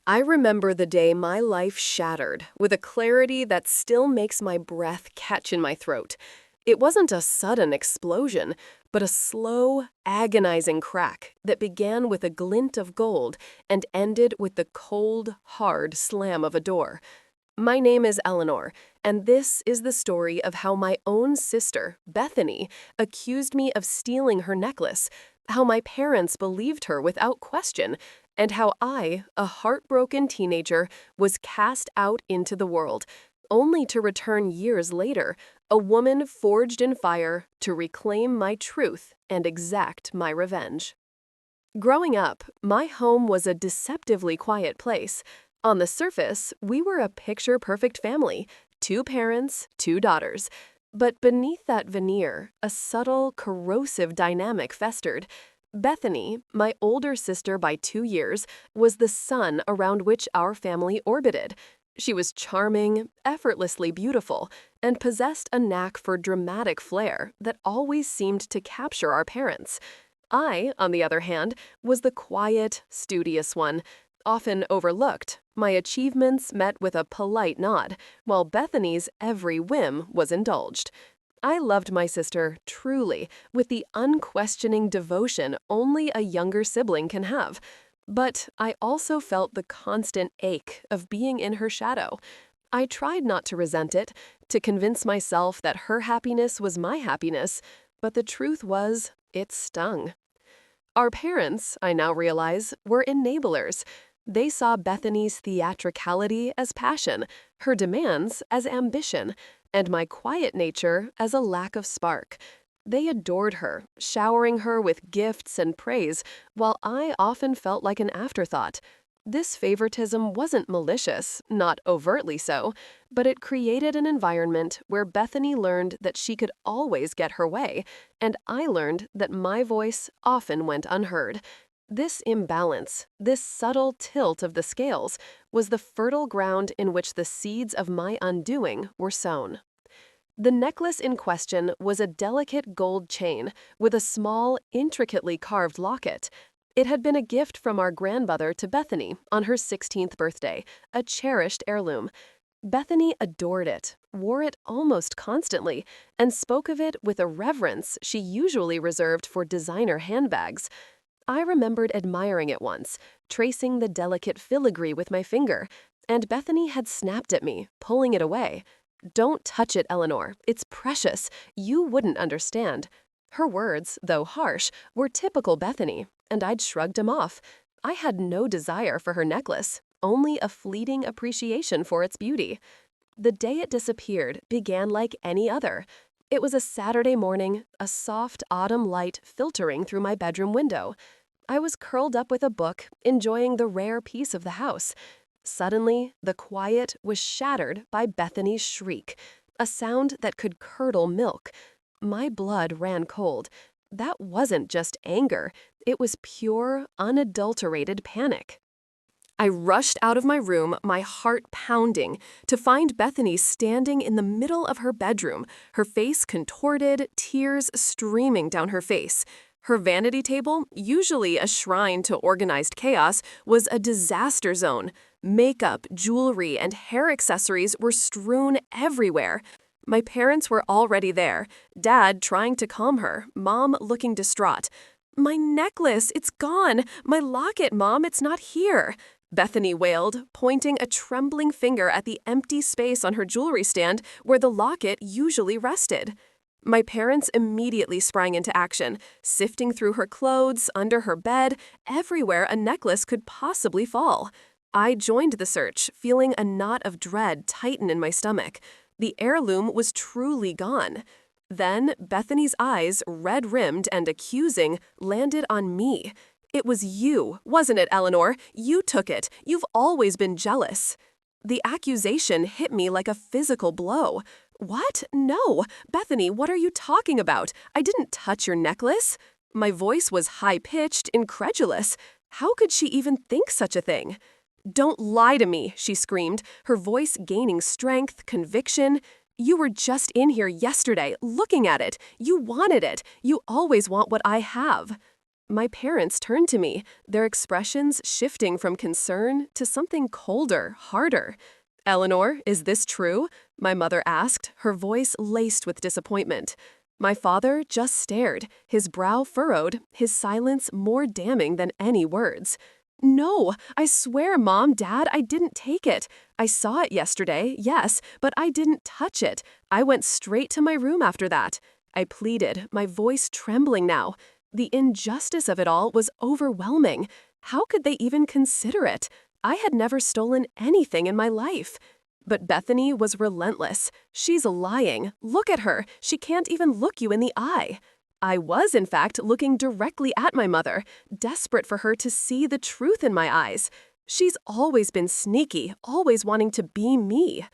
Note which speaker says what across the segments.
Speaker 1: I remember the day my life shattered with a clarity that still makes my breath catch in my throat. It wasn't a sudden explosion, but a slow, agonizing crack that began with a glint of gold and ended with the cold, hard slam of a door. My name is Eleanor, and this is the story of how my own sister, Bethany, accused me of stealing her necklace, how my parents believed her without question, and how I, a heartbroken teenager, was cast out into the world, only to return years later, a woman forged in fire to reclaim my truth and exact my revenge. Growing up, my home was a deceptively quiet place. On the surface, we were a picture-perfect family, two parents, two daughters. But beneath that veneer, a subtle, corrosive dynamic festered. Bethany, my older sister by 2 years, was the sun around which our family orbited. She was charming, effortlessly beautiful, and possessed a knack for dramatic flair that always seemed to capture our parents. I, on the other hand, was the quiet, studious one, often overlooked, my achievements met with a polite nod, while Bethany's every whim was indulged. I loved my sister truly, with the unquestioning devotion only a younger sibling can have. But I also felt the constant ache of being in her shadow. I tried not to resent it, to convince myself that her happiness was my happiness, but the truth was, it stung. Our parents, I now realize, were enablers. They saw Bethany's theatricality as passion, her demands as ambition, and my quiet nature as a lack of spark. They adored her, showering her with gifts and praise, while I often felt like an afterthought. This favoritism wasn't malicious, not overtly so, but it created an environment where Bethany learned that she could always get her way, and I learned that my voice often went unheard. This imbalance, this subtle tilt of the scales, was the fertile ground in which the seeds of my undoing were sown. The necklace in question was a delicate gold chain with a small, intricately carved locket. It had been a gift from our grandmother to Bethany on her 16th birthday, a cherished heirloom. Bethany adored it, wore it almost constantly, and spoke of it with a reverence she usually reserved for designer handbags. I remembered admiring it once, tracing the delicate filigree with my finger, and Bethany had snapped at me, pulling it away. "Don't touch it, Eleanor. It's precious. You wouldn't understand." Her words, though harsh, were typical Bethany, and I'd shrugged them off. I had no desire for her necklace, only a fleeting appreciation for its beauty. The day it disappeared began like any other. It was a Saturday morning, a soft autumn light filtering through my bedroom window. I was curled up with a book, enjoying the rare peace of the house. Suddenly, the quiet was shattered by Bethany's shriek, a sound that could curdle milk. My blood ran cold. That wasn't just anger, it was pure, unadulterated panic. I rushed out of my room, my heart pounding, to find Bethany standing in the middle of her bedroom, her face contorted, tears streaming down her face. Her vanity table, usually a shrine to organized chaos, was a disaster zone. Makeup, jewelry, and hair accessories were strewn everywhere. My parents were already there, Dad trying to calm her, Mom looking distraught. "My necklace, it's gone! My locket, Mom, it's not here!" Bethany wailed, pointing a trembling finger at the empty space on her jewelry stand where the locket usually rested. My parents immediately sprang into action, sifting through her clothes, under her bed, everywhere a necklace could possibly fall. I joined the search, feeling a knot of dread tighten in my stomach. The heirloom was truly gone. Then Bethany's eyes, red-rimmed and accusing, landed on me. "It was you, wasn't it, Eleanor? You took it. You've always been jealous." The accusation hit me like a physical blow. "What? No! Bethany, what are you talking about? I didn't touch your necklace." My voice was high-pitched, incredulous. How could she even think such a thing? "Don't lie to me," she screamed, her voice gaining strength, conviction. "You were just in here yesterday, looking at it. You wanted it. You always want what I have." My parents turned to me, their expressions shifting from concern to something colder, harder. Eleanor, is this true? My mother asked, her voice laced with disappointment. My father just stared, his brow furrowed, his silence more damning than any words. No, I swear, Mom, Dad, I didn't take it. I saw it yesterday, yes, but I didn't touch it. I went straight to my room after that. I pleaded, my voice trembling now. The injustice of it all was overwhelming. How could they even consider it? I had never stolen anything in my life. But Bethany was relentless. She's lying. Look at her. She can't even look you in the eye. I was, in fact, looking directly at my mother, desperate for her to see the truth in my eyes. She's always been sneaky, always wanting to be me.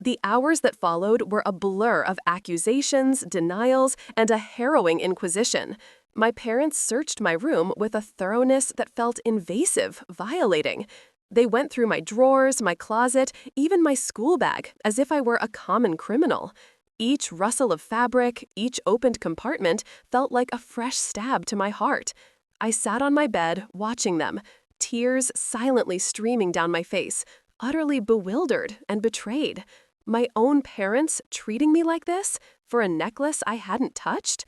Speaker 1: The hours that followed were a blur of accusations, denials, and a harrowing inquisition. My parents searched my room with a thoroughness that felt invasive, violating. They went through my drawers, my closet, even my school bag, as if I were a common criminal. Each rustle of fabric, each opened compartment felt like a fresh stab to my heart. I sat on my bed, watching them, tears silently streaming down my face, utterly bewildered and betrayed. My own parents treating me like this for a necklace I hadn't touched?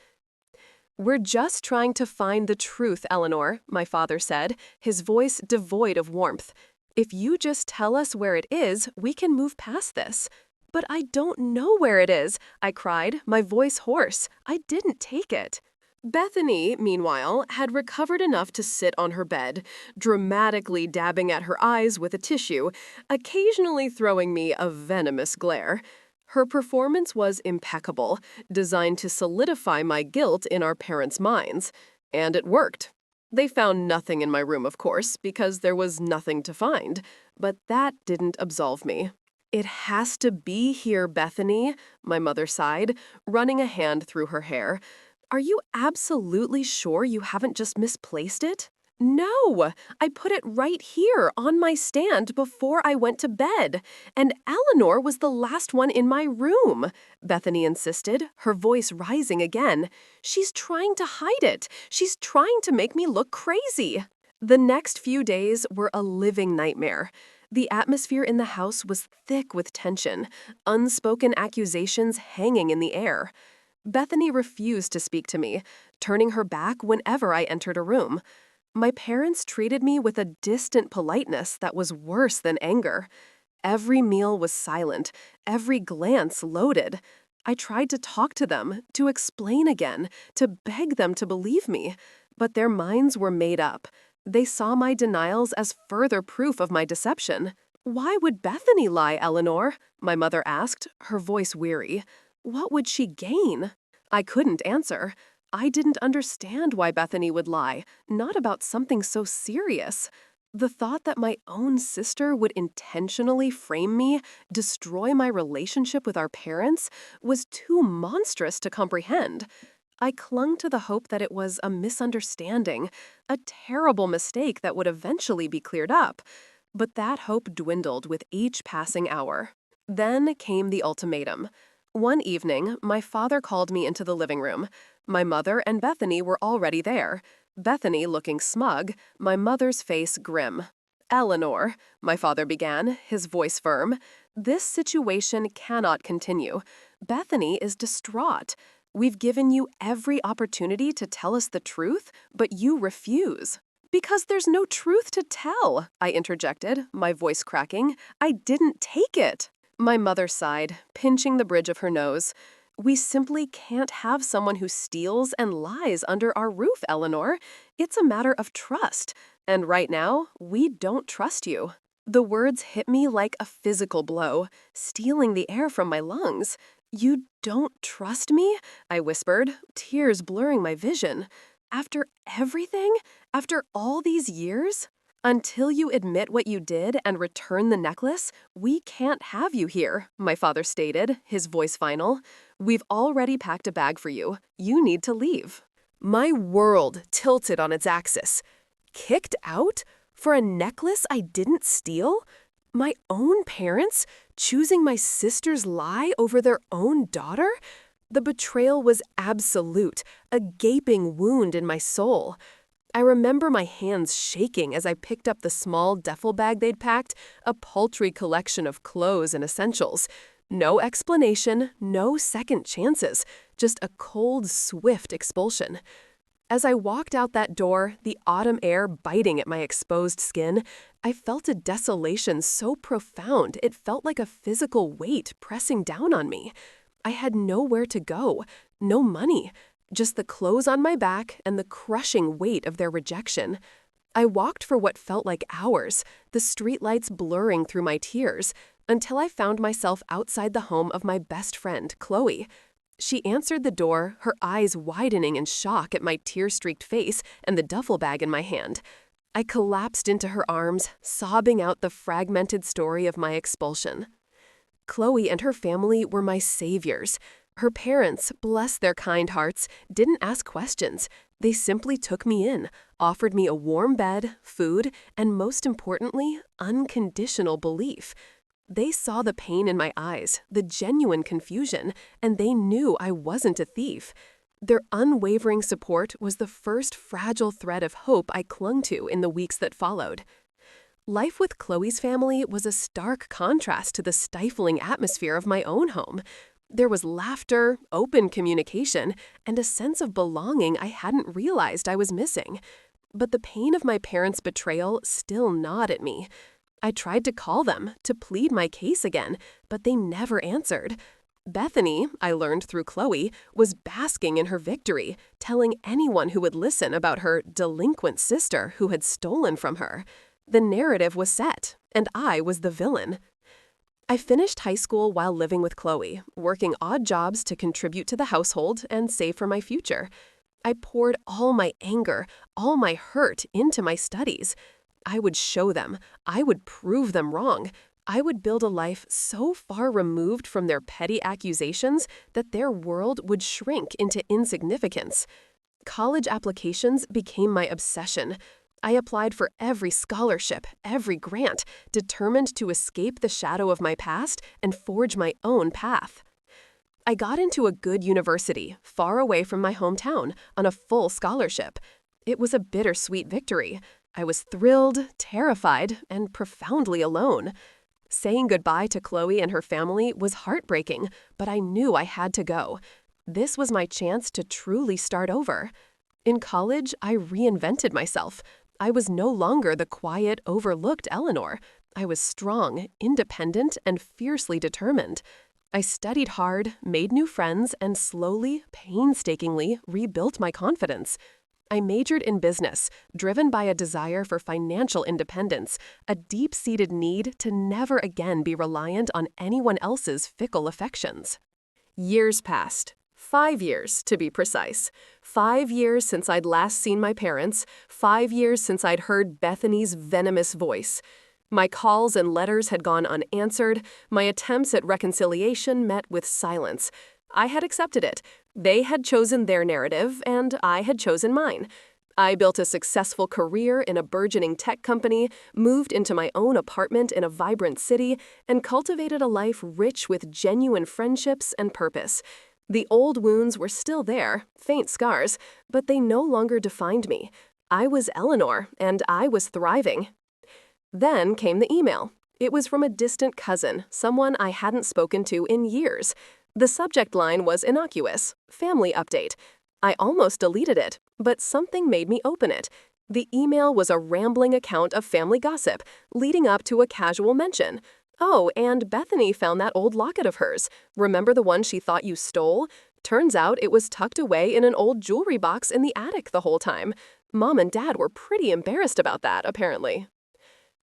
Speaker 1: We're just trying to find the truth, Eleanor, my father said, his voice devoid of warmth. If you just tell us where it is, we can move past this. But I don't know where it is, I cried, my voice hoarse. I didn't take it. Bethany, meanwhile, had recovered enough to sit on her bed, dramatically dabbing at her eyes with a tissue, occasionally throwing me a venomous glare. Her performance was impeccable, designed to solidify my guilt in our parents' minds. And it worked. They found nothing in my room, of course, because there was nothing to find. But that didn't absolve me. It has to be here, Bethany, my mother sighed, running a hand through her hair. Are you absolutely sure you haven't just misplaced it? No, I put it right here on my stand before I went to bed. And Eleanor was the last one in my room, Bethany insisted, her voice rising again. She's trying to hide it. She's trying to make me look crazy. The next few days were a living nightmare. The atmosphere in the house was thick with tension, unspoken accusations hanging in the air. Bethany refused to speak to me, turning her back whenever I entered a room. My parents treated me with a distant politeness that was worse than anger. Every meal was silent, every glance loaded. I tried to talk to them, to explain again, to beg them to believe me, but their minds were made up. They saw my denials as further proof of my deception. Why would Bethany lie, Eleanor? My mother asked, her voice weary. What would she gain? I couldn't answer. I didn't understand why Bethany would lie, not about something so serious. The thought that my own sister would intentionally frame me, destroy my relationship with our parents, was too monstrous to comprehend. I clung to the hope that it was a misunderstanding, a terrible mistake that would eventually be cleared up. But that hope dwindled with each passing hour. Then came the ultimatum. One evening, my father called me into the living room. My mother and Bethany were already there. Bethany looking smug, my mother's face grim. Eleanor, my father began, his voice firm, this situation cannot continue. Bethany is distraught. We've given you every opportunity to tell us the truth, but you refuse. Because there's no truth to tell, I interjected, my voice cracking. I didn't take it. My mother sighed, pinching the bridge of her nose. We simply can't have someone who steals and lies under our roof, Eleanor. It's a matter of trust. And right now, we don't trust you. The words hit me like a physical blow, stealing the air from my lungs. You don't trust me? I whispered, tears blurring my vision. After everything? After all these years? Until you admit what you did and return the necklace, we can't have you here, my father stated, his voice final. We've already packed a bag for you. You need to leave. My world tilted on its axis. Kicked out? For a necklace I didn't steal? My own parents choosing my sister's lie over their own daughter? The betrayal was absolute, a gaping wound in my soul. I remember my hands shaking as I picked up the small duffel bag they'd packed, a paltry collection of clothes and essentials. No explanation, no second chances, just a cold, swift expulsion. As I walked out that door, the autumn air biting at my exposed skin, I felt a desolation so profound it felt like a physical weight pressing down on me. I had nowhere to go, no money, just the clothes on my back and the crushing weight of their rejection. I walked for what felt like hours, the streetlights blurring through my tears, until I found myself outside the home of my best friend, Chloe. She answered the door, her eyes widening in shock at my tear-streaked face and the duffel bag in my hand. I collapsed into her arms, sobbing out the fragmented story of my expulsion. Chloe and her family were my saviors. Her parents, bless their kind hearts, didn't ask questions. They simply took me in, offered me a warm bed, food, and most importantly, unconditional belief. They saw the pain in my eyes, the genuine confusion, and they knew I wasn't a thief. Their unwavering support was the first fragile thread of hope I clung to in the weeks that followed. Life with Chloe's family was a stark contrast to the stifling atmosphere of my own home. There was laughter, open communication, and a sense of belonging I hadn't realized I was missing. But the pain of my parents' betrayal still gnawed at me. I tried to call them, to plead my case again, but they never answered. Bethany, I learned through Chloe, was basking in her victory, telling anyone who would listen about her delinquent sister who had stolen from her. The narrative was set, and I was the villain. I finished high school while living with Chloe, working odd jobs to contribute to the household and save for my future. I poured all my anger, all my hurt into my studies. I would show them. I would prove them wrong. I would build a life so far removed from their petty accusations that their world would shrink into insignificance. College applications became my obsession. I applied for every scholarship, every grant, determined to escape the shadow of my past and forge my own path. I got into a good university, far away from my hometown, on a full scholarship. It was a bittersweet victory. I was thrilled, terrified, and profoundly alone. Saying goodbye to Chloe and her family was heartbreaking, but I knew I had to go. This was my chance to truly start over. In college, I reinvented myself. I was no longer the quiet, overlooked Eleanor. I was strong, independent, and fiercely determined. I studied hard, made new friends, and slowly, painstakingly rebuilt my confidence. I majored in business, driven by a desire for financial independence, a deep-seated need to never again be reliant on anyone else's fickle affections. Years passed. 5 years, to be precise. 5 years since I'd last seen my parents, 5 years since I'd heard Bethany's venomous voice. My calls and letters had gone unanswered, my attempts at reconciliation met with silence. I had accepted it. They had chosen their narrative, and I had chosen mine. I built a successful career in a burgeoning tech company, moved into my own apartment in a vibrant city, and cultivated a life rich with genuine friendships and purpose. The old wounds were still there, faint scars, but they no longer defined me. I was Eleanor, and I was thriving. Then came the email. It was from a distant cousin, someone I hadn't spoken to in years. The subject line was innocuous, family update. I almost deleted it, but something made me open it. The email was a rambling account of family gossip, leading up to a casual mention. Oh, and Bethany found that old locket of hers. Remember the one she thought you stole? Turns out it was tucked away in an old jewelry box in the attic the whole time. Mom and Dad were pretty embarrassed about that, apparently.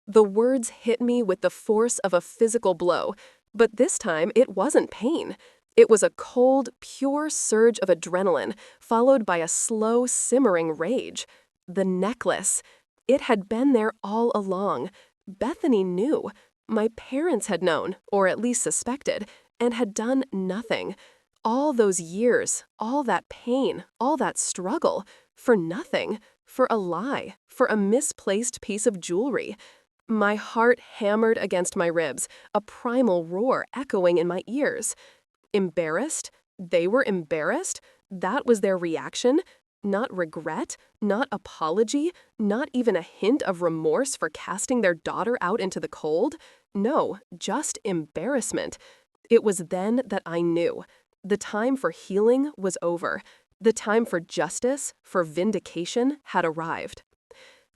Speaker 1: The words hit me with the force of a physical blow, but this time it wasn't pain. It was a cold, pure surge of adrenaline, followed by a slow, simmering rage. The necklace. It had been there all along. Bethany knew. My parents had known, or at least suspected, and had done nothing. All those years, all that pain, all that struggle, for nothing, for a lie, for a misplaced piece of jewelry. My heart hammered against my ribs, a primal roar echoing in my ears. Embarrassed? They were embarrassed? That was their reaction? Not regret, not apology, not even a hint of remorse for casting their daughter out into the cold. No, just embarrassment. It was then that I knew. The time for healing was over. The time for justice, for vindication, had arrived.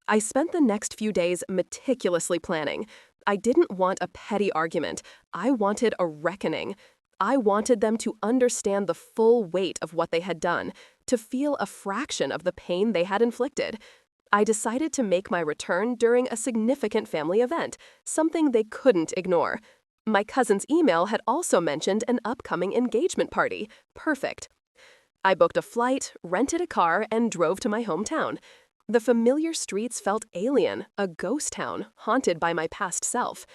Speaker 1: I spent the next few days meticulously planning. I didn't want a petty argument. I wanted a reckoning. I wanted them to understand the full weight of what they had done, to feel a fraction of the pain they had inflicted. I decided to make my return during a significant family event, something they couldn't ignore. My cousin's email had also mentioned an upcoming engagement party. Perfect. I booked a flight, rented a car, and drove to my hometown. The familiar streets felt alien, a ghost town, haunted by my past self.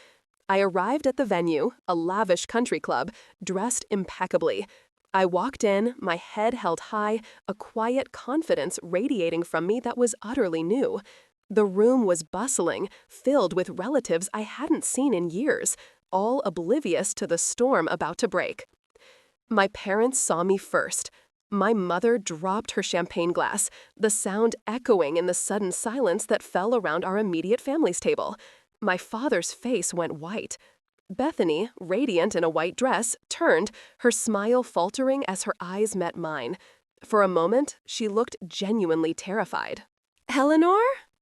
Speaker 1: I arrived at the venue, a lavish country club, dressed impeccably. I walked in, my head held high, a quiet confidence radiating from me that was utterly new. The room was bustling, filled with relatives I hadn't seen in years, all oblivious to the storm about to break. My parents saw me first. My mother dropped her champagne glass, the sound echoing in the sudden silence that fell around our immediate family's table. My father's face went white. Bethany, radiant in a white dress, turned, her smile faltering as her eyes met mine. For a moment, she looked genuinely terrified. "Eleanor?"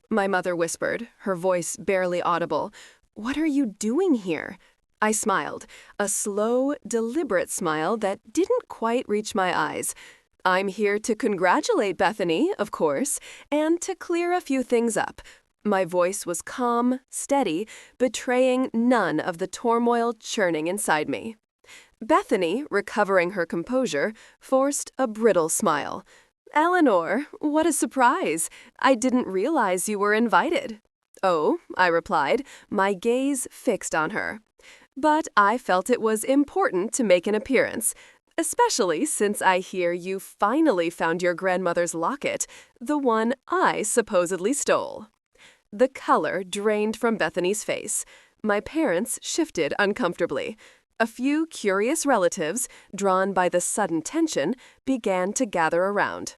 Speaker 1: my mother whispered, her voice barely audible. "What are you doing here?" I smiled, a slow, deliberate smile that didn't quite reach my eyes. "I'm here to congratulate Bethany, of course, and to clear a few things up." My voice was calm, steady, betraying none of the turmoil churning inside me. Bethany, recovering her composure, forced a brittle smile. "Eleanor, what a surprise! I didn't realize you were invited." "Oh," I replied, my gaze fixed on her. "But I felt it was important to make an appearance, especially since I hear you finally found your grandmother's locket, the one I supposedly stole." The color drained from Bethany's face. My parents shifted uncomfortably. A few curious relatives, drawn by the sudden tension, began to gather around.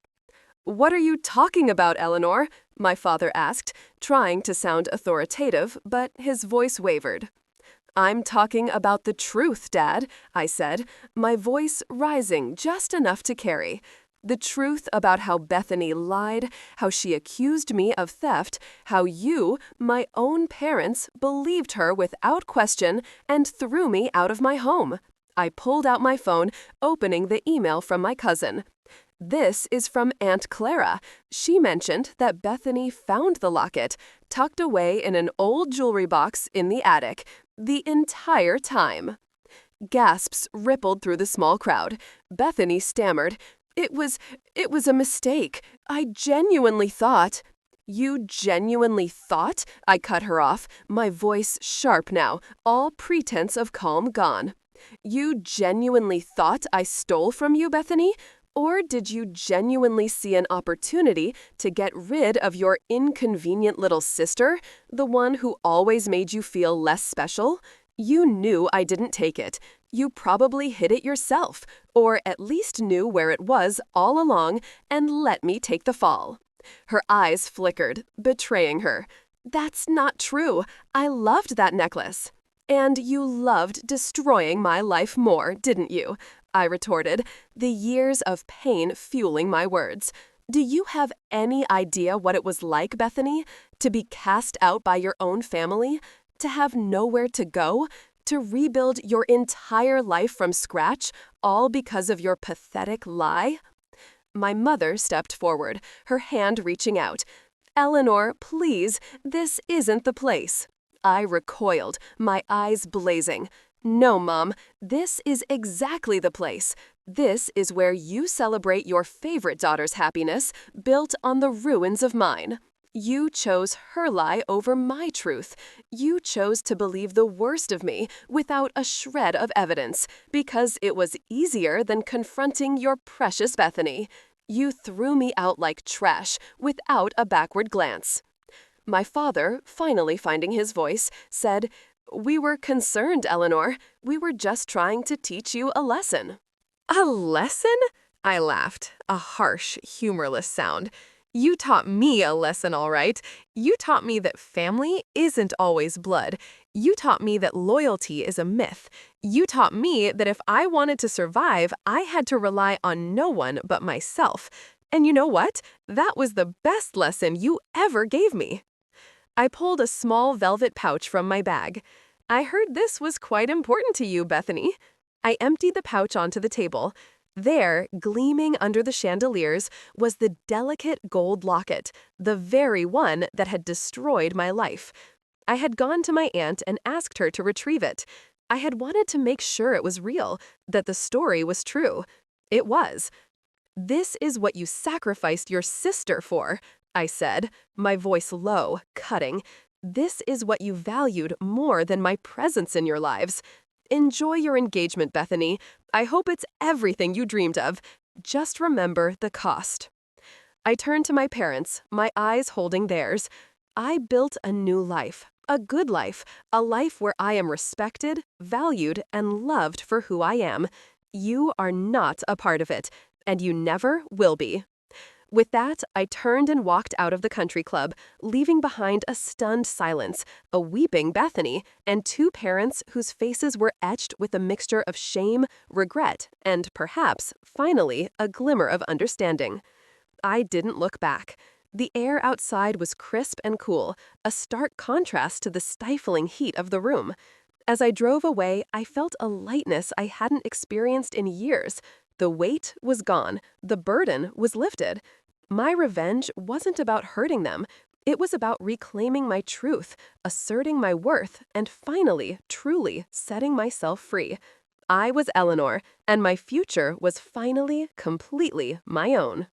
Speaker 1: "What are you talking about, Eleanor?" my father asked, trying to sound authoritative, but his voice wavered. "I'm talking about the truth, Dad," I said, my voice rising just enough to carry. The truth about how Bethany lied, how she accused me of theft, how you, my own parents, believed her without question and threw me out of my home. I pulled out my phone, opening the email from my cousin. "This is from Aunt Clara. She mentioned that Bethany found the locket, tucked away in an old jewelry box in the attic, the entire time." Gasps rippled through the small crowd. Bethany stammered, It was a mistake. I genuinely thought." "You genuinely thought?" I cut her off, my voice sharp now, all pretense of calm gone. "You genuinely thought I stole from you, Bethany? Or did you genuinely see an opportunity to get rid of your inconvenient little sister, the one who always made you feel less special? You knew I didn't take it. You probably hid it yourself, or at least knew where it was all along and let me take the fall." Her eyes flickered, betraying her. "That's not true. I loved that necklace." "And you loved destroying my life more, didn't you?" I retorted, the years of pain fueling my words. "Do you have any idea what it was like, Bethany? To be cast out by your own family? To have nowhere to go? To rebuild your entire life from scratch, all because of your pathetic lie?" My mother stepped forward, her hand reaching out. "Eleanor, please, this isn't the place." I recoiled, my eyes blazing. "No, Mom, this is exactly the place. This is where you celebrate your favorite daughter's happiness, built on the ruins of mine. You chose her lie over my truth. You chose to believe the worst of me without a shred of evidence, because it was easier than confronting your precious Bethany. You threw me out like trash without a backward glance." My father, finally finding his voice, said, "We were concerned, Eleanor. We were just trying to teach you a lesson." "A lesson?" I laughed, a harsh, humorless sound. You taught me a lesson, all right. You taught me that family isn't always blood. You taught me that loyalty is a myth. You taught me that if I wanted to survive, I had to rely on no one but myself. And you know what? That was the best lesson you ever gave me. I pulled a small velvet pouch from my bag. I heard this was quite important to you, Bethany. I emptied the pouch onto the table. There, gleaming under the chandeliers, was the delicate gold locket, the very one that had destroyed my life. I had gone to my aunt and asked her to retrieve it. I had wanted to make sure it was real, that the story was true. It was. This is what you sacrificed your sister for, I said, my voice low, cutting. This is what you valued more than my presence in your lives. Enjoy your engagement, Bethany. I hope it's everything you dreamed of. Just remember the cost. I turned to my parents, my eyes holding theirs. I built a new life, a good life, a life where I am respected, valued, and loved for who I am. You are not a part of it, and you never will be. With that, I turned and walked out of the country club, leaving behind a stunned silence, a weeping Bethany, and two parents whose faces were etched with a mixture of shame, regret, and perhaps, finally, a glimmer of understanding. I didn't look back. The air outside was crisp and cool, a stark contrast to the stifling heat of the room. As I drove away, I felt a lightness I hadn't experienced in years. The weight was gone. The burden was lifted. My revenge wasn't about hurting them. It was about reclaiming my truth, asserting my worth, and finally, truly setting myself free. I was Eleanor, and my future was finally, completely my own.